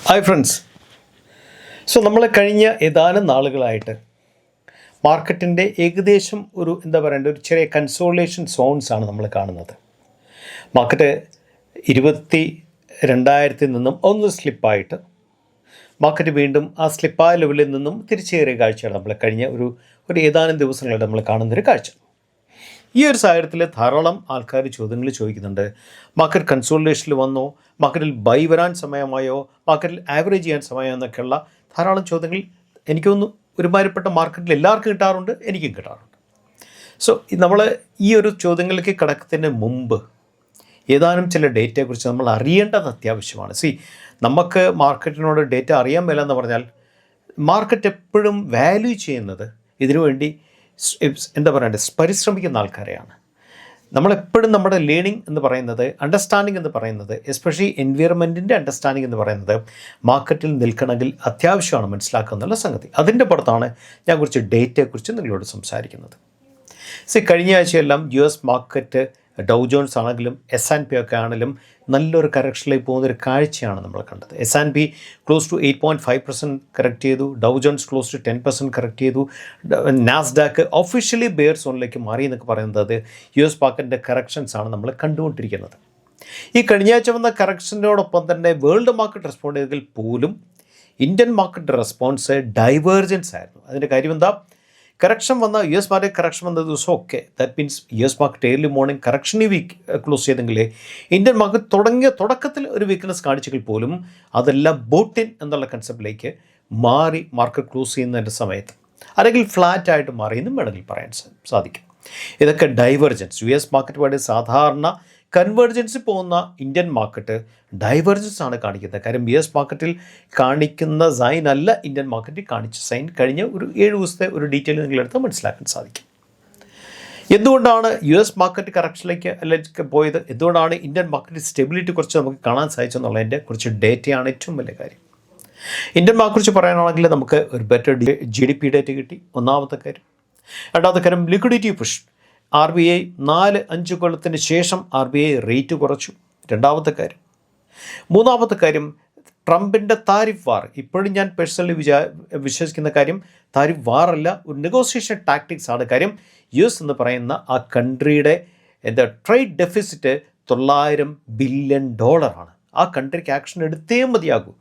Hi friends. നമ്മൾ കഴിഞ്ഞ ഏതാനും നാളുകളായിട്ട് മാർക്കറ്റിൻ്റെ ഏകദേശം ഒരു ഒരു ചെറിയ കൺസോളിഡേഷൻ സോൺസാണ് നമ്മൾ കാണുന്നത്. മാർക്കറ്റ് 22,000 നിന്നും ഒന്ന് സ്ലിപ്പായിട്ട് മാർക്കറ്റ് വീണ്ടും ആ സ്ലിപ്പായ ലെവലിൽ നിന്നും തിരിച്ചു കയറിയ കാഴ്ചയാണ് നമ്മൾ കഴിഞ്ഞ ഒരു ഏതാനും ദിവസങ്ങളായിട്ട് നമ്മൾ കാണുന്നൊരു കാഴ്ച. ഈ ഒരു സാഹചര്യത്തിൽ ധാരാളം ആൾക്കാർ ചോദ്യങ്ങൾ ചോദിക്കുന്നുണ്ട്. മാർക്കറ്റ് കൺസോളിഡേഷനിൽ വന്നോ, മാർക്കറ്റിൽ ബൈ വരാൻ സമയമായോ, മാർക്കറ്റിൽ ആവറേജ് ചെയ്യാൻ സമയമോ എന്നൊക്കെയുള്ള ധാരാളം ചോദ്യങ്ങൾ എനിക്കൊന്ന് ഒരുമാതിരിപ്പെട്ട മാർക്കറ്റിൽ എല്ലാവർക്കും കിട്ടാറുണ്ട്, എനിക്കും കിട്ടാറുണ്ട്. നമ്മൾ ഈ ഒരു ചോദ്യങ്ങളിലേക്ക് കടക്കുന്നതിന് മുമ്പ് ഏതാനും ചില ഡേറ്റയെക്കുറിച്ച് നമ്മൾ അറിയേണ്ടത് അത്യാവശ്യമാണ്. നമുക്ക് മാർക്കറ്റിനോട് ഡേറ്റ അറിയാൻ മേലെന്ന് പറഞ്ഞാൽ മാർക്കറ്റ് എപ്പോഴും വാല്യൂ ചെയ്യുന്നത് ഇതിനുവേണ്ടി പരിശ്രമിക്കുന്ന ആൾക്കാരെയാണ്. നമ്മളെപ്പോഴും നമ്മുടെ ലേണിംഗ് എന്ന് പറയുന്നത്, അണ്ടർസ്റ്റാൻഡിങ് എന്ന് പറയുന്നത്, എസ്പെഷ്യലി എൻവയറമെൻറ്റിൻ്റെ അണ്ടർസ്റ്റാൻഡിങ് എന്ന് പറയുന്നത് മാർക്കറ്റിൽ നിൽക്കണമെങ്കിൽ അത്യാവശ്യമാണ് മനസ്സിലാക്കുക എന്നുള്ള സംഗതി. അതിൻ്റെ പുറത്താണ് ഞാൻ കുറച്ച് ഡേറ്റയെക്കുറിച്ച് നിങ്ങളോട് സംസാരിക്കുന്നത്. കഴിഞ്ഞ ആഴ്ചയെല്ലാം US മാർക്കറ്റ് ഡൗ ജോൺസ് ആണെങ്കിലും S&P ഒക്കെ ആണെങ്കിലും നല്ലൊരു കറക്ഷനിലേക്ക് പോകുന്നൊരു കാഴ്ചയാണ് നമ്മൾ കണ്ടത്. S&P ക്ലോസ് ടു 8.5% കറക്റ്റ് ചെയ്തു, Dow Jones close to 10% correct ചെയ്തു, നാസ്ഡാക്ക് ഒഫീഷ്യലി ബെയർ സോണിലേക്ക് മാറി എന്നൊക്കെ പറയുന്നത് US മാർക്കറ്റിൻ്റെ കറക്ഷൻസ് ആണ് നമ്മൾ കണ്ടുകൊണ്ടിരിക്കുന്നത്. ഈ കഴിഞ്ഞ ആഴ്ച വന്ന കറക്ഷനോടൊപ്പം തന്നെ വേൾഡ് മാർക്കറ്റ് റെസ്പോണ്ട് ചെയ്തെങ്കിൽ പോലും ഇന്ത്യൻ മാർക്കറ്റ് റെസ്പോൺസ് ഡൈവേർജൻസ് ആയിരുന്നു. അതിൻ്റെ കാര്യം എന്താ? കറക്ഷൻ വന്ന US മാർക്കറ്റ് കറക്ഷൻ വന്ന ദിവസം ഒക്കെ, that means US market early morning കറക്ഷനി വീക്ക് ക്ലോസ് ചെയ്തെങ്കിൽ ഇന്ത്യൻ മാർക്കറ്റ് തുടക്കത്തിൽ ഒരു വീക്ക്നെസ് കാണിച്ചെങ്കിൽ പോലും അതെല്ലാം ബോട്ടിൻ എന്നുള്ള കൺസെപ്റ്റിലേക്ക് മാറി മാർക്കറ്റ് ക്ലോസ് ചെയ്യുന്നതിൻ്റെ സമയത്ത് അല്ലെങ്കിൽ ഫ്ലാറ്റായിട്ട് മാറിയെന്നും വേണമെങ്കിൽ പറയാൻ സാധിക്കും. ഇതൊക്കെ ഡൈവേർജൻസ്. US മാർക്കറ്റുമായിട്ട് സാധാരണ കൺവേർജൻസിൽ പോകുന്ന ഇന്ത്യൻ മാർക്കറ്റ് ഡൈവേർജൻസ് ആണ് കാണിക്കുന്നത്. കാര്യം US മാർക്കറ്റിൽ കാണിക്കുന്ന സൈൻ അല്ല ഇന്ത്യൻ മാർക്കറ്റിൽ കാണിച്ച സൈൻ. കഴിഞ്ഞ ഒരു 7 ദിവസത്തെ ഒരു ഡീറ്റെയിൽ നിങ്ങളെടുത്ത് മനസ്സിലാക്കാൻ സാധിക്കും. എന്തുകൊണ്ടാണ് US മാർക്കറ്റ് കറക്ഷനിലേക്ക് അല്ലെങ്കിൽ പോയത്, എന്തുകൊണ്ടാണ് ഇന്ത്യൻ മാർക്കറ്റ് സ്റ്റെബിലിറ്റി കുറിച്ച് നമുക്ക് കാണാൻ സാധിച്ചെന്നുള്ളതിൻ്റെ കുറച്ച് ഡേറ്റയാണ് ഏറ്റവും വലിയ കാര്യം. ഇന്ത്യൻ മാർക്കറ്റ് കുറിച്ച് പറയാനാണെങ്കിൽ നമുക്ക് ഒരു ബെറ്റർ GDP ഡേറ്റ കിട്ടി, ഒന്നാമത്തെ കാര്യം. രണ്ടാമത്തെ കാര്യം ലിക്വിഡിറ്റി പുഷ്. RBI 4-5 കൊല്ലത്തിന് ശേഷം RBI റേറ്റ് കുറച്ചു, രണ്ടാമത്തെ കാര്യം. മൂന്നാമത്തെ കാര്യം ട്രംപിൻ്റെ താരിഫ് വാർ. ഇപ്പോഴും ഞാൻ പേഴ്സണലി വിശ്വസിക്കുന്ന കാര്യം താരിഫ് വാറല്ല, ഒരു നെഗോസിയേഷൻ ടാക്ടിക്സ് ആണ്. കാര്യം US എന്ന് പറയുന്ന ആ കൺട്രിയുടെ ട്രേഡ് ഡെഫിസിറ്റ് $900 ബില്യൺ ആണ്. ആ കൺട്രിക്ക് ആക്ഷൻ എടുത്തേ മതിയാകൂ.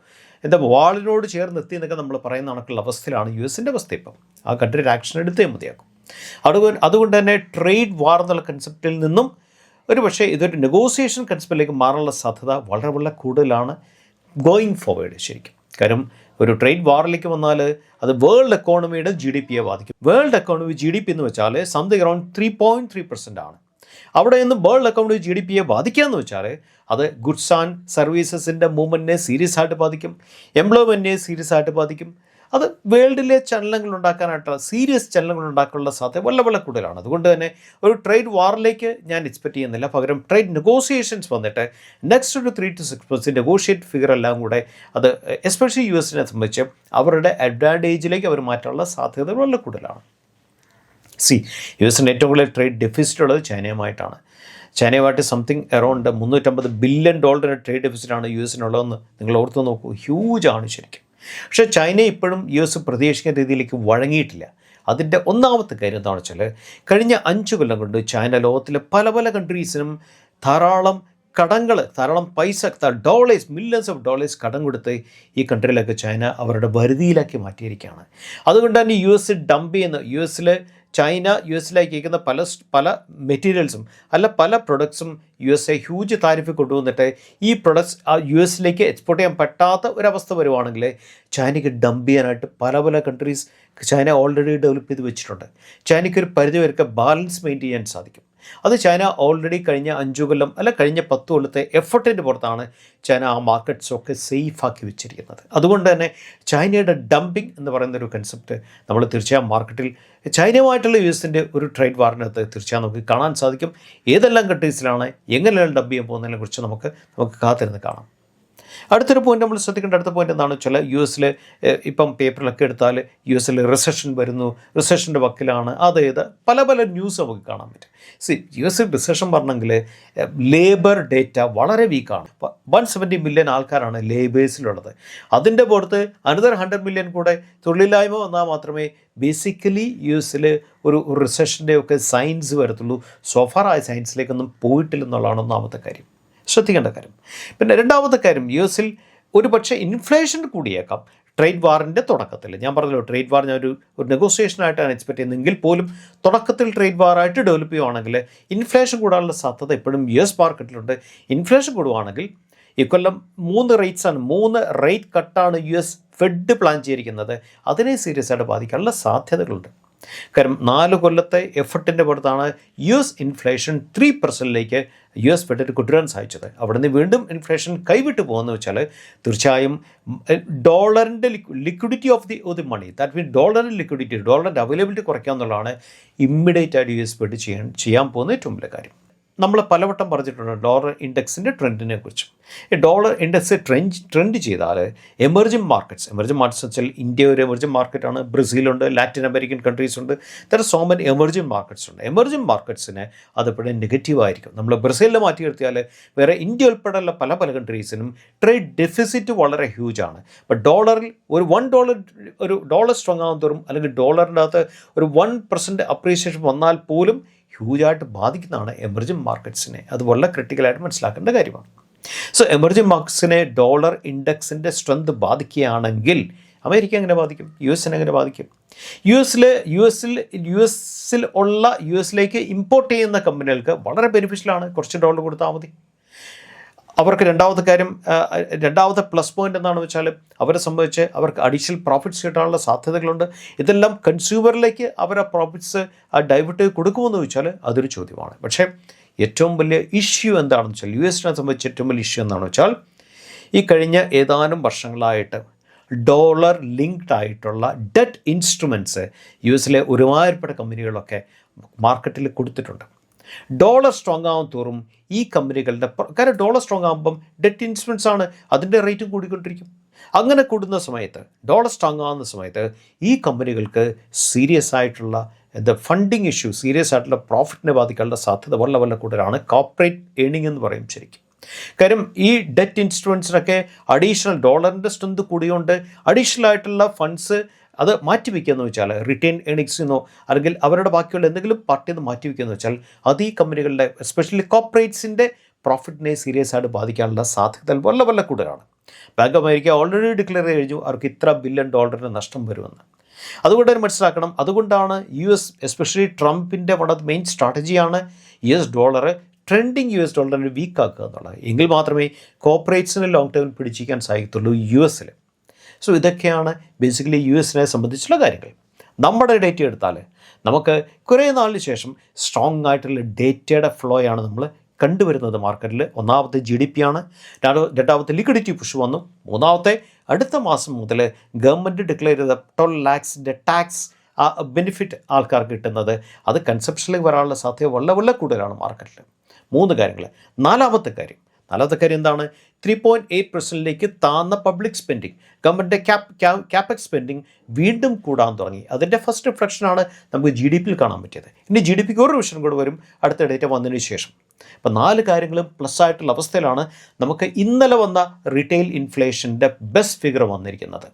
വാളിനോട് ചേർന്ന് എത്തി എന്നൊക്കെ നമ്മൾ പറയുന്ന കണക്കുള്ള അവസ്ഥയിലാണ് USൻ്റെ അവസ്ഥ. ഇപ്പം ആ കൺട്രിയുടെ ആക്ഷൻ എടുത്തേ മതിയാകും. അതുകൊണ്ട് തന്നെ ട്രേഡ് വാർ എന്നുള്ള കൺസെപ്റ്റിൽ നിന്നും ഒരു പക്ഷേ ഇതൊരു നെഗോസിയേഷൻ കൺസെപ്റ്റിലേക്ക് മാറാനുള്ള സാധ്യത വളരെ വളരെ കൂടുതലാണ് ഗോയിങ് ഫോർവേഡ് ശരിക്കും. കാരണം ഒരു ട്രേഡ് വാറിലേക്ക് വന്നാൽ അത് വേൾഡ് എക്കോണമിയുടെ GDPയെ ബാധിക്കും. വേൾഡ് എക്കോണമി GDP എന്ന് വെച്ചാൽ സംതിങ് അറൗണ്ട് 3.3% ആണ്. അവിടെ നിന്ന് വേൾഡ് എക്കോണമി GDPയെ ബാധിക്കുക എന്ന് വെച്ചാൽ അത് ഗുഡ്സ് ആൻഡ് സർവീസസിൻ്റെ മൂവ്മെൻറ്റിനെ സീരിയസ് ആയിട്ട് ബാധിക്കും, എംപ്ലോയ്മെൻറ്റിനെ സീരിയസ് ആയിട്ട് ബാധിക്കും. അത് വേൾഡിലെ ചലനങ്ങൾ ഉണ്ടാക്കാനായിട്ടുള്ള സീരിയസ് ചലനങ്ങൾ ഉണ്ടാക്കാനുള്ള സാധ്യത വളരെ വളരെ കൂടുതലാണ്. അതുകൊണ്ട് തന്നെ ഒരു ട്രേഡ് വാറിലേക്ക് ഞാൻ എക്സ്പെക്റ്റ് ചെയ്യുന്നില്ല. പകരം ട്രേഡ് നെഗോസിയേഷൻസ് വന്നിട്ട് നെക്സ്റ്റ് ഒരു 3 to 6 months നെഗോഷിയേറ്റ് ഫിഗർ എല്ലാം കൂടെ അത് എസ്പെഷ്യലി USനെ സംബന്ധിച്ച് അവരുടെ അഡ്വാൻറ്റേജിലേക്ക് അവർ മാറ്റാനുള്ള സാധ്യത വളരെ കൂടുതലാണ്. USൻ്റെ ഏറ്റവും കൂടുതൽ ട്രേഡ് ഡെഫിസിറ്റ് ഉള്ളത് ചൈനയുമായിട്ടാണ്. ചൈനയുമായിട്ട് സംതിങ് അറൗണ്ട് $350 ബില്യൺ ട്രേഡ് ഡെഫിസിറ്റാണ് USനുള്ളതെന്ന് നിങ്ങൾ ഓർത്ത് നോക്കൂ. ഹ്യൂജാണ് ശരിക്കും. പക്ഷേ ചൈന ഇപ്പോഴും US പ്രതീക്ഷിക്കുന്ന രീതിയിലേക്ക് വഴങ്ങിയിട്ടില്ല. അതിൻ്റെ ഒന്നാമത്തെ കാര്യം എന്താണെന്ന് വെച്ചാൽ കഴിഞ്ഞ 5 കൊല്ലം കൊണ്ട് ചൈന ലോകത്തിലെ പല പല കൺട്രീസിനും ധാരാളം പൈസ, മില്യൺസ് ഓഫ് ഡോളേഴ്സ് കടം കൊടുത്ത് ഈ കൺട്രിയിലൊക്കെ ചൈന അവരുടെ വരുതിയിലാക്കി മാറ്റിയിരിക്കുകയാണ്. അതുകൊണ്ട് തന്നെ US ഡംപ് ചെയ്യുന്ന US-ലേക്ക് അയക്കുന്ന പല മെറ്റീരിയൽസും പല പ്രൊഡക്ട്സും USA ഹ്യൂജ് താരിഫ് കൊണ്ടുവന്നിട്ട് ഈ പ്രൊഡക്ട്സ് US-ലേക്ക് എക്സ്പോർട്ട് ചെയ്യാൻ പറ്റാത്ത ഒരവസ്ഥ വരുവാണെങ്കിൽ ചൈനയ്ക്ക് ഡംപ് ചെയ്യാനായിട്ട് പല കൺട്രീസ് ചൈന ഓൾറെഡി ഡെവലപ്പ് ചെയ്ത് വെച്ചിട്ടുണ്ട്. ചൈനയ്ക്കൊരു പരിധി വരെ ബാലൻസ് മെയിൻറ്റെയിൻ ചെയ്യാൻ സാധിക്കും. അത് ചൈന ഓൾറെഡി കഴിഞ്ഞ 5 കൊല്ലം കഴിഞ്ഞ 10 കൊല്ലത്തെ എഫർട്ടിൻ്റെ പുറത്താണ് ചൈന ആ മാർക്കറ്റ്സൊക്കെ സേഫാക്കി വെച്ചിരിക്കുന്നത്. അതുകൊണ്ട് തന്നെ ചൈനയുടെ ഡംപിങ് എന്ന് പറയുന്നൊരു കൺസെപ്റ്റ് നമ്മൾ തീർച്ചയായും മാർക്കറ്റിൽ ചൈനയുമായിട്ടുള്ള USൻ്റെ ഒരു ട്രേഡ് വാറിനകത്ത് തീർച്ചയായും നമുക്ക് കാണാൻ സാധിക്കും. ഏതെല്ലാം കൺട്രീസിലാണ് എങ്ങനെയാണ് ഡംപ് ചെയ്യാൻ പോകുന്നതിനെ കുറിച്ച് നമുക്ക് കാത്തിരുന്ന് കാണാം. അടുത്തൊരു പോയിന്റ് നമ്മൾ ശ്രദ്ധിക്കേണ്ട അടുത്ത പോയിന്റ് എന്താണെന്ന് വെച്ചാൽ യു എസിൽ ഇപ്പം പേപ്പറിലൊക്കെ എടുത്താൽ യു എസിൽ റിസഷൻ വരുന്നു, റിസഷൻ്റെ വക്കിലാണ്, അതായത് പല പല ന്യൂസ് നമുക്ക് കാണാൻ പറ്റും. യു എസിൽ റിസഷൻ പറഞ്ഞെങ്കിൽ ലേബർ ഡേറ്റ വളരെ വീക്കാണ്. 170 മില്യൺ ആൾക്കാരാണ് ലേബേഴ്സിലുള്ളത്. അതിൻ്റെ പുറത്ത് അനദർ 100 മില്യൺ കൂടെ തൊഴിലില്ലായ്മ വന്നാൽ മാത്രമേ ബേസിക്കലി യു എസിൽ ഒരു റിസഷൻ്റെ ഒക്കെ സയൻസ് വരത്തുള്ളൂ. സോഫാറായ സയൻസിലേക്കൊന്നും പോയിട്ടില്ലെന്നുള്ളതാണ് ഒന്നാമത്തെ കാര്യം, ശ്രദ്ധിക്കേണ്ട കാര്യം. പിന്നെ രണ്ടാമത്തെ കാര്യം, യു എസിൽ ഒരു പക്ഷേ ഇൻഫ്ലേഷൻ കൂടിയേക്കാം. ട്രേഡ് വാറിൻ്റെ തുടക്കത്തിൽ ഞാൻ പറഞ്ഞല്ലോ, ട്രേഡ് വാർ ഞാൻ ഒരു നെഗോസിയേഷനായിട്ടാണ് എക്സ്പെക്ട് ചെയ്യുന്നതെങ്കിൽ പോലും തുടക്കത്തിൽ ട്രേഡ് വാറായിട്ട് ഡെവലപ്പ് ചെയ്യുവാണെങ്കിൽ ഇൻഫ്ലേഷൻ കൂടാനുള്ള സാധ്യത എപ്പോഴും യു എസ് മാർക്കറ്റിലുണ്ട്. ഇൻഫ്ലേഷൻ കൂടുവാണെങ്കിൽ ഇക്കൊല്ലം 3 റേറ്റ് കട്ടാണ് യു എസ് ഫെഡ് പ്ലാൻ ചെയ്തിരിക്കുന്നത്. അതിനെ സീരിയസ് ആയിട്ട് ബാധിക്കാനുള്ള സാധ്യതകളുണ്ട്. കാരണം 4 കൊല്ലത്തെ എഫർട്ടിൻ്റെ പുറത്താണ് U S inflation 3% U S ഫെഡിന് കൊണ്ടുവരാൻ സാധിച്ചത്. അവിടെ നിന്ന് വീണ്ടും ഇൻഫ്ലേഷൻ കൈവിട്ട് പോകുന്നത് വെച്ചാൽ തീർച്ചയായും ഡോളറിൻ്റെ liquidity of the money, that means ഡോളറിൻ്റെ അവൈലബിലിറ്റി കുറയ്ക്കുക എന്നുള്ളതാണ് ഇമ്മീഡിയറ്റ് ആയിട്ട് യു എസ് ഫെഡ് ചെയ്യാൻ പോകുന്ന ഏറ്റവും വലിയ കാര്യം. നമ്മൾ പലവട്ടം പറഞ്ഞിട്ടുണ്ട് ഡോളർ ഇൻഡെക്സിൻ്റെ ട്രെൻഡിനെ കുറിച്ചും. ഈ ഡോളർ ഇൻഡെക്സ് ട്രെൻഡ് ചെയ്താൽ എമർജിംഗ് മാർക്കറ്റ്സ് വെച്ചാൽ ഇന്ത്യ ഒരു എമർജിംഗ് മാർക്കറ്റാണ്, ബ്രസീലുണ്ട്, ലാറ്റിൻ അമേരിക്കൻ കൺട്രീസ് ഉണ്ട്, there are so many emerging markets ഉണ്ട്. എമർജിംഗ് മാർക്കറ്റ്സിന് അതെപ്പോഴും നെഗറ്റീവായിരിക്കും. നമ്മൾ ബ്രസീലിൽ മാറ്റി നിർത്തിയാൽ വേറെ ഇന്ത്യ ഉൾപ്പെടെയുള്ള പല കൺട്രീസിനും ട്രേഡ് ഡെഫിസിറ്റ് വളരെ ഹ്യൂജാണ്. അപ്പോൾ ഡോളറിൽ ഒരു $1 സ്ട്രോങ് ആകും തോറും, അല്ലെങ്കിൽ ഡോളറിൻ്റെ അകത്ത് ഒരു 1% അപ്രീസിയേഷൻ വന്നാൽ പോലും ഹ്യൂജായിട്ട് ബാധിക്കുന്നതാണ് എമർജിംഗ് മാർക്കറ്റ്സിനെ. അത് വളരെ ക്രിട്ടിക്കലായിട്ട് മനസ്സിലാക്കേണ്ട കാര്യമാണ്. സോ എമർജിംഗ് മാർക്കറ്റ്സിനെ ഡോളർ ഇൻഡെക്സിൻ്റെ സ്ട്രെങ്ത് ബാധിക്കുകയാണെങ്കിൽ അമേരിക്ക എങ്ങനെ ബാധിക്കും, യു എസിനെ എങ്ങനെ ബാധിക്കും? യു എസിലേക്ക് ഇമ്പോർട്ട് ചെയ്യുന്ന കമ്പനികൾക്ക് വളരെ ബെനിഫിഷ്യലാണ്. കുറച്ച് ഡോളർ കൊടുത്താൽ മതി. അവർക്ക് രണ്ടാമത്തെ പ്ലസ് പോയിൻ്റ് എന്താണെന്ന് വെച്ചാൽ അവരെ സംബന്ധിച്ച് അവർക്ക് അഡീഷണൽ പ്രോഫിറ്റ്സ് കിട്ടാനുള്ള സാധ്യതകളുണ്ട്. ഇതെല്ലാം കൺസ്യൂമറിലേക്ക് അവർ ആ പ്രോഫിറ്റ്സ് ഡൈവേർട്ട് ചെയ്ത് കൊടുക്കുമെന്ന് ചോദിച്ചാൽ അതൊരു ചോദ്യമാണ്. പക്ഷേ ഏറ്റവും വലിയ ഇഷ്യൂ എന്താണെന്ന് വെച്ചാൽ യു എസിനെ സംബന്ധിച്ച് ഏറ്റവും വലിയ ഇഷ്യൂ എന്താണെന്ന് വെച്ചാൽ ഈ കഴിഞ്ഞ ഏതാനും വർഷങ്ങളായിട്ട് ഡോളർ ലിങ്ക്ഡ് ആയിട്ടുള്ള ഡെറ്റ് ഇൻസ്ട്രുമെൻറ്റ്സ് യു എസിലെ ഒരുമാതിരിപ്പെട്ട കമ്പനികളൊക്കെ മാർക്കറ്റിൽ കൊടുത്തിട്ടുണ്ട്. ഡോളർ സ്ട്രോങ് ആകും തോറും ഈ കമ്പനികളുടെ, കാരണം ഡോളർ സ്ട്രോങ് ആകുമ്പം ഡെറ്റ് ഇൻസ്ട്രുമെൻറ്റ്സ് ആണ്, അതിൻ്റെ റേറ്റും കൂടിക്കൊണ്ടിരിക്കും. അങ്ങനെ കൂടുന്ന സമയത്ത്, ഡോളർ സ്ട്രോങ് ആകുന്ന സമയത്ത് ഈ കമ്പനികൾക്ക് സീരിയസ് ആയിട്ടുള്ള ഫണ്ടിങ് ഇഷ്യൂ, സീരിയസ് ആയിട്ടുള്ള പ്രോഫിറ്റിനെ ബാധിക്കാനുള്ള സാധ്യത വളരെ കൂടുതലാണ്. കോർപ്പറേറ്റ് ഏണിംഗ് എന്ന് പറയും ശരിക്കും. കാര്യം ഈ ഡെറ്റ് ഇൻസ്ട്രുമെൻറ്റ്സിനൊക്കെ അഡീഷണൽ ഡോളറിൻ്റെ സ്ട്രെങ്ത് കൂടിയുകൊണ്ട് അഡീഷണൽ ആയിട്ടുള്ള ഫണ്ട്സ് അത് മാറ്റിവെക്കുക എന്ന് വെച്ചാൽ റിട്ടേൺ ഏണിങ്സിന്നോ അല്ലെങ്കിൽ അവരുടെ ബാക്കിയുള്ള എന്തെങ്കിലും പാർട്ടിയിൽ നിന്ന് മാറ്റിവെക്കുക എന്ന് വെച്ചാൽ അത് ഈ കമ്പനികളുടെ എസ്പെഷ്യലി കോർപ്പറേറ്റ്സിൻ്റെ പ്രോഫിറ്റിനെ സീരിയസ് ആയിട്ട് ബാധിക്കാനുള്ള സാധ്യത വളരെ കൂടുതലാണ്. Bank of America already declare ചെയ്ത് കഴിഞ്ഞു അവർക്ക് $1 ബില്യൺ നഷ്ടം വരുമെന്ന്. അതുകൊണ്ട് തന്നെ മനസ്സിലാക്കണം. അതുകൊണ്ടാണ് യു എസ് എസ്പെഷ്യലി ട്രംപിൻ്റെ മെയിൻ സ്ട്രാറ്റജിയാണ് US ഡോളർ ട്രെൻഡിങ് US ഡോളറിനെ വീക്കാക്കുക എന്നുള്ളത്. എങ്കിൽ മാത്രമേ കോർപ്പറേറ്റ്സിന് ലോങ് ടേം പിടിച്ചിരിക്കാൻ സാധിക്കത്തുള്ളൂ യു എസിൽ. സോ ഇതൊക്കെയാണ് ബേസിക്കലി യു എസിനെ സംബന്ധിച്ചുള്ള കാര്യങ്ങൾ. നമ്മുടെ ഡേറ്റ എടുത്താൽ നമുക്ക് കുറേ നാളിന് ശേഷം സ്ട്രോങ് ആയിട്ടുള്ള ഡേറ്റയുടെ ഫ്ലോയാണ് നമ്മൾ കണ്ടുവരുന്നത് മാർക്കറ്റിൽ. ഒന്നാമത്തെ GDP ആണ്, രണ്ടാമത്തെ ലിക്വിഡിറ്റി പുഷ് വന്നു, മൂന്നാമത്തെ അടുത്ത മാസം മുതൽ ഗവൺമെൻറ് ഡിക്ലെയർ ചെയ്ത 12 lakhs ടാക്സ് ബെനിഫിറ്റ് ആൾക്കാർക്ക് കിട്ടുന്നത്. അത് കൺസെപ്ഷനിലേക്ക് വരാനുള്ള സാധ്യത വളരെ കൂടുതലാണ് മാർക്കറ്റിൽ. 3 കാര്യങ്ങൾ. നാലാമത്തെ കാര്യം എന്താണ്? 3.8%ലേക്ക് താന്ന പബ്ലിക് സ്പെൻഡിങ്, ഗവൺമെൻറ്റിൻ്റെ ക്യാപെക്സ് സ്പെൻഡിങ് വീണ്ടും കൂടാൻ തുടങ്ങി. അതിൻ്റെ ഫസ്റ്റ് റിഫ്ലക്ഷനാണ് നമുക്ക് GDPയിൽ കാണാൻ പറ്റിയത്. ഇനി GDPക്ക് ഒരു റിവിഷൻ കൂടെ വരും അടുത്ത ഡേറ്റ വന്നതിന് ശേഷം. അപ്പോൾ 4 കാര്യങ്ങളും പ്ലസ് ആയിട്ടുള്ള അവസ്ഥയിലാണ് നമുക്ക് ഇന്നലെ വന്ന റീറ്റെയിൽ ഇൻഫ്ലേഷൻ്റെ ബെസ്റ്റ് ഫിഗർ വന്നിരിക്കുന്നത്.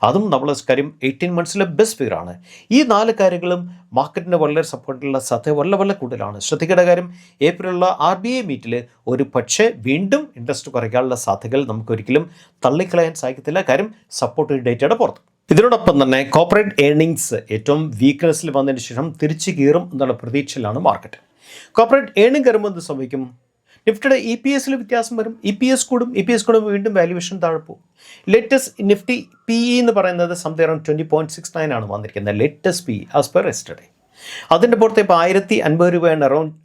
അതും നമ്മൾ കാര്യം 18 monthsലെ ബെസ്റ്റ് ഫിഗറാണ്. ഈ 4 കാര്യങ്ങളും മാർക്കറ്റിന് വളരെ സപ്പോർട്ടുള്ള സാധ്യത വളരെ കൂടുതലാണ്. ശ്രദ്ധിക്കേണ്ട കാര്യം, ഏപ്രിലുള്ള RBI മീറ്റിൽ ഒരു പക്ഷേ വീണ്ടും ഇൻട്രസ്റ്റ് കുറയ്ക്കാനുള്ള സാധ്യതകൾ നമുക്കൊരിക്കലും തള്ളിക്കളയാൻ സാധിക്കത്തില്ല. കാര്യം സപ്പോർട്ട് ഡേറ്റയുടെ പുറത്ത്. ഇതിനോടൊപ്പം തന്നെ കോർപ്പറേറ്റ് ഏർണിങ്സ് ഏറ്റവും വീക്ക്നെസ്സിൽ വന്നതിന് ശേഷം തിരിച്ചു കയറും എന്നുള്ള പ്രതീക്ഷയിലാണ് മാർക്കറ്റ്. കോർപ്പറേറ്റ് ഏർണിംഗ് കയറുമ്പോൾ എന്ത് സംഭവിക്കും? നിഫ്റ്റിയുടെ EPSൽ വ്യത്യാസം വരും. EPS കൂടും, വീണ്ടും വാല്യുവേഷൻ താഴെ പോകും. ലേറ്റസ്റ്റ് നിഫ്റ്റി PE എന്ന് പറയുന്നത് സംതിങ് അറൗണ്ട് 20.69 ആണ് വന്നിരിക്കുന്നത്, latest PE as per yesterday. അതിൻ്റെ പുറത്ത് ഇപ്പോൾ $1,050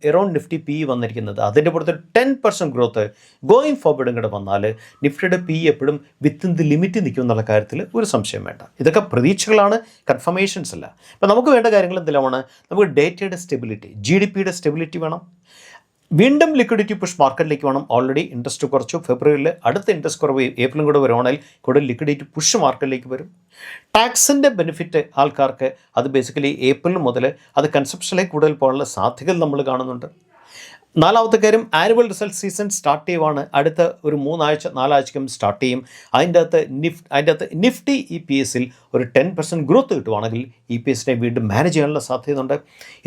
അറൗണ്ട് നിഫ്റ്റി PE വന്നിരിക്കുന്നത്. അതിൻ്റെ പുറത്ത് 10% ഗ്രോത്ത് ഗോയിങ് ഫോർവേഡും കൂടെ വന്നാൽ നിഫ്റ്റിയുടെ PE എപ്പോഴും വിത്തിൻ ദി ലിമിറ്റ് നിൽക്കും എന്നുള്ള കാര്യത്തിൽ ഒരു സംശയം വേണ്ട. ഇതൊക്കെ പ്രതീക്ഷകളാണ്, കൺഫർമേഷൻസ് അല്ല. അപ്പോൾ നമുക്ക് വേണ്ട കാര്യങ്ങൾ എന്തെല്ലാമാണ്? നമുക്ക് ഡേറ്റയുടെ സ്റ്റെബിലിറ്റി, GDPയുടെ സ്റ്റെബിലിറ്റി വേണം. വീണ്ടും ലിക്വിഡിറ്റി പുഷ് മാർക്കറ്റിലേക്ക് വേണം. ഓൾറെഡി ഇൻട്രസ്റ്റ് കുറച്ചു. ഫെബ്രുവരിയിൽ അടുത്ത ഇൻട്രസ്റ്റ് കുറവ് ഏപ്രിലും കൂടെ വരുവാണെങ്കിൽ കൂടുതൽ ലിക്വിഡിറ്റി പുഷ് മാർക്കറ്റിലേക്ക് വരും. ടാക്സിൻ്റെ ബെനിഫിറ്റ് ആൾക്കാർക്ക് അത് ബേസിക്കലി ഏപ്രിൽ മുതൽ അത് കൺസപ്ഷനിലേക്ക് കൂടുതൽ പോകാനുള്ള സാധ്യതകൾ നമ്മൾ കാണുന്നുണ്ട്. നാലാമത്തെ കാര്യം, ആനുവൽ റിസൾട്ട് സീസൺ സ്റ്റാർട്ട് ചെയ്യുവാണ്. അടുത്ത ഒരു 4 ആഴ്ചയ്ക്കും സ്റ്റാർട്ട് ചെയ്യും. അതിൻ്റെ അകത്ത് നിഫ്റ്റി EPSൽ ഒരു 10% ഗ്രോത്ത് കിട്ടുവാണെങ്കിൽ EPSനെ വീണ്ടും മാനേജ് ചെയ്യാനുള്ള സാധ്യതയുണ്ട്.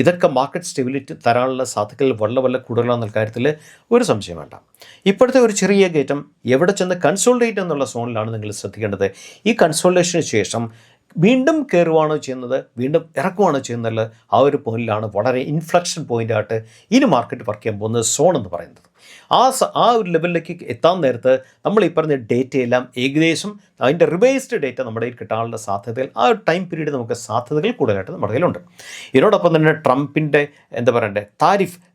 ഇതൊക്കെ മാർക്കറ്റ് സ്റ്റെബിലിറ്റി തരാനുള്ള സാധ്യതകൾ വളരെ കൂടുതലാണെന്ന കാര്യത്തിൽ ഒരു സംശയം വേണ്ട. ഇപ്പോഴത്തെ ഒരു ചെറിയ കയറ്റം എവിടെ ചെന്ന് കൺസോൾഡേറ്റ് എന്നുള്ള സോണിലാണ് നിങ്ങൾ ശ്രദ്ധിക്കേണ്ടത്. ഈ കൺസോൾട്ടേഷന് ശേഷം വീണ്ടും കയറുവാണോ ചെയ്യുന്നത്, വീണ്ടും ഇറക്കുവാണോ ചെയ്യുന്നത്, ആ ഒരു പോയിന്റിലാണ് വളരെ ഇൻഫ്ലക്ഷൻ പോയിൻ്റായിട്ട് ഇനി മാർക്കറ്റ് വർക്ക് ചെയ്യാൻ പോകുന്ന സോൺ എന്ന് പറയുന്നത്. ആ ഒരു ലെവലിലേക്ക് എത്താൻ നേരത്ത് നമ്മൾ ഈ പറഞ്ഞ ഡേറ്റയെല്ലാം ഏകദേശം അതിൻ്റെ റിവൈസ്ഡ് ഡേറ്റ നമ്മുടെ കയ്യിൽ കിട്ടാനുള്ള സാധ്യതകൾ ആ ഒരു ടൈം പീരീഡ് നമുക്ക് സാധ്യതകൾ കൂടുതലായിട്ട് നമ്മുടെ കയ്യിലുണ്ട്. ഇതിനോടൊപ്പം തന്നെ ട്രംപിൻ്റെ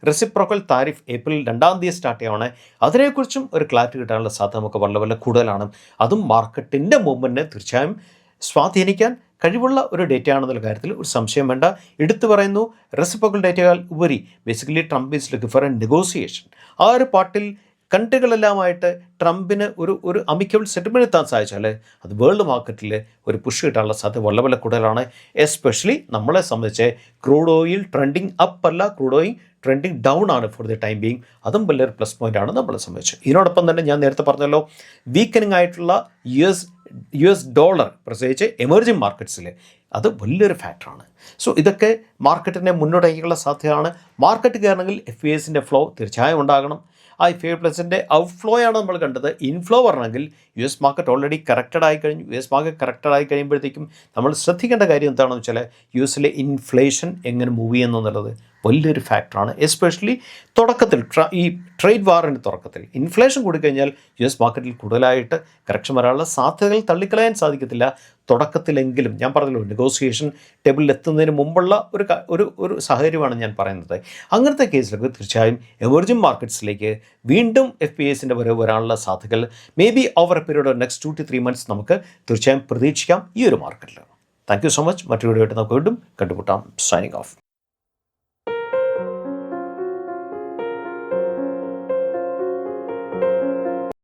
റെസിപ്രോക്കൽ താരിഫ് ഏപ്രിൽ 2-ാം തീയതി സ്റ്റാർട്ട് ചെയ്യുകയാണ്. അതിനെക്കുറിച്ചും ഒരു ക്ലാരിറ്റി കിട്ടാനുള്ള സാധ്യത നമുക്ക് വളരെ കൂടുതലാണ്. അതും മാർക്കറ്റിൻ്റെ മൂവ്മെൻറ്റിനെ തീർച്ചയായും സ്വാധീനിക്കാൻ കഴിവുള്ള ഒരു ഡേറ്റയാണെന്നുള്ള കാര്യത്തിൽ ഒരു സംശയം വേണ്ട. എടുത്തു പറയുന്നു, റെസിപ്രോക്കൽ ഡേറ്റകൾ ഉപരി basically Trump is looking for A negotiation. ആ ഒരു പാർട്ടിൽ കൺട്രികളെല്ലാമായിട്ട് ട്രംപിന് ഒരു അമിക്കബിൾ സെറ്റിൽമെൻറ്റ് എത്താൻ സാധിച്ചാൽ അത് വേൾഡ് മാർക്കറ്റിൽ ഒരു പുഷ് കിട്ടാനുള്ള സാധ്യത വളരെ കൂടുതലാണ്. എസ്പെഷ്യലി നമ്മളെ സംബന്ധിച്ച് ക്രൂഡ് ഓയിൽ ട്രെൻഡിങ് അപ്പ് അല്ല, ക്രൂഡ് ഓയിൽ ട്രെൻഡിങ് ഡൗൺ ആണ് ഫോർ ദി ടൈം ബീങ്. അതും വലിയൊരു പ്ലസ് പോയിൻ്റാണ് നമ്മളെ സംബന്ധിച്ച്. ഇതിനോടൊപ്പം തന്നെ ഞാൻ നേരത്തെ പറഞ്ഞല്ലോ, വീക്കനിങ് ആയിട്ടുള്ള US ഡോളർ പ്രത്യേകിച്ച് എമർജിങ് മാർക്കറ്റ്സിൽ അത് വലിയൊരു ഫാക്ടറാണ്. സോ ഇതൊക്കെ മാർക്കറ്റിനെ മുന്നോട്ടേക്കുള്ള സാധ്യതയാണ്. മാർക്കറ്റ് കയറണമെങ്കിൽ FESൻ്റെ ഫ്ലോ തീർച്ചയായും ഉണ്ടാകണം. ആ FESൻ്റെ ഔട്ട് ഫ്ലോയാണ് നമ്മൾ കണ്ടത്. ഇൻഫ്ലോ വരണമെങ്കിൽ US മാർക്കറ്റ് ഓൾറെഡി കറക്റ്റഡ് ആയി കഴിഞ്ഞു. US മാർക്കറ്റ് കറക്റ്റഡ് ആയി കഴിയുമ്പോഴത്തേക്കും നമ്മൾ ശ്രദ്ധിക്കേണ്ട കാര്യം എന്താണെന്ന് വെച്ചാൽ USലെ ഇൻഫ്ലേഷൻ എങ്ങനെ മൂവ് ചെയ്യുന്നു എന്നുള്ളത് വലിയൊരു ഫാക്ടറാണ്. എസ്പെഷ്യലി തുടക്കത്തിൽ ഈ ട്രേഡ് വാറിൻ്റെ തുടക്കത്തിൽ ഇൻഫ്ലേഷൻ കൂടിക്കഴിഞ്ഞാൽ US മാർക്കറ്റിൽ കൂടുതലായിട്ട് കറക്ഷൻ വരാനുള്ള സാധ്യതകൾ തള്ളിക്കളയാൻ സാധിക്കത്തില്ല. തുടക്കത്തിലെങ്കിലും ഞാൻ പറഞ്ഞല്ലോ, നെഗോസിയേഷൻ ടേബിളിൽ എത്തുന്നതിന് മുമ്പുള്ള ഒരു സാഹചര്യമാണ് ഞാൻ പറയുന്നത്. അങ്ങനത്തെ കേസിലൊക്കെ തീർച്ചയായും എമർജിംഗ് മാർക്കറ്റ്സിലേക്ക് വീണ്ടും FESൻ്റെ വരാനുള്ള സാധ്യതകൾ may be over A period of next 2 to 3 months നമുക്ക് തീർച്ചയായും പ്രതീക്ഷിക്കാം ഈ ഒരു മാർക്കറ്റിൽ. Thank you so much. മറ്റൊരു വീഡിയോ ആയിട്ട് നമുക്ക് വീണ്ടും കണ്ടുമുട്ടാം. Signing off.